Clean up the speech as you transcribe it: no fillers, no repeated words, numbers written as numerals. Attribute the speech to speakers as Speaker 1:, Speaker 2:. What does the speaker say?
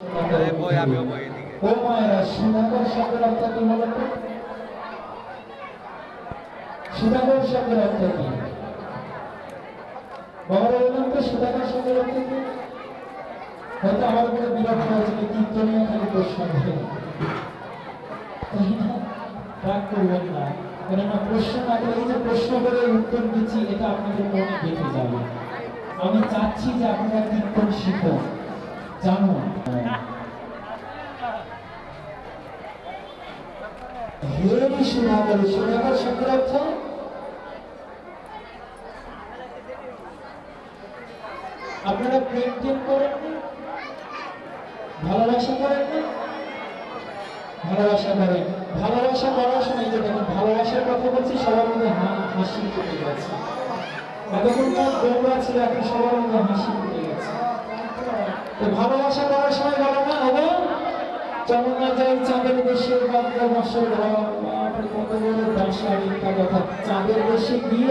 Speaker 1: ও মায়েরা সুধাকর শব্দের অর্থ কি বলতো? সুধাকর শব্দের অর্থ কি? বাবারা বললাম তো সুধাকর শব্দের অর্থ কি? হয়তো আমার উপরে বিরক্ত হয়েছে কীর্তনীয় খালি প্রশ্ন করে, তাই না? রাগ করবেন না, কেননা প্রশ্ন না করে এই যে প্রশ্ন করে উত্তর দিচ্ছি এটা আপনাদের মনে গেঁথে যাবে। আমি চাচ্ছি যে আপনারা কীর্তন শিখো, জানো। হেরি সুধাকর, সুধাকর শব্দের অর্থ আপনারা প্রেম টেম করেন না, ভালোবাসা করেন না? ভালোবাসা করেন। ভালোবাসা করার সময় যে দেখুন ভালোবাসার কথা বলছি সবার মধ্যে হাসি ফুটে গেছে। এতক্ষণ তার গৌরা ছিল, এখন সবার মধ্যে হাসি ফুটে গেছে। তো ভালোবাসা করার সময় বলো না হবে চমনা যাই চাঁদের দেশে বাদ্য মশার ঘর, কত বড় বাসা, কথা চাঁদের দেশে গিয়ে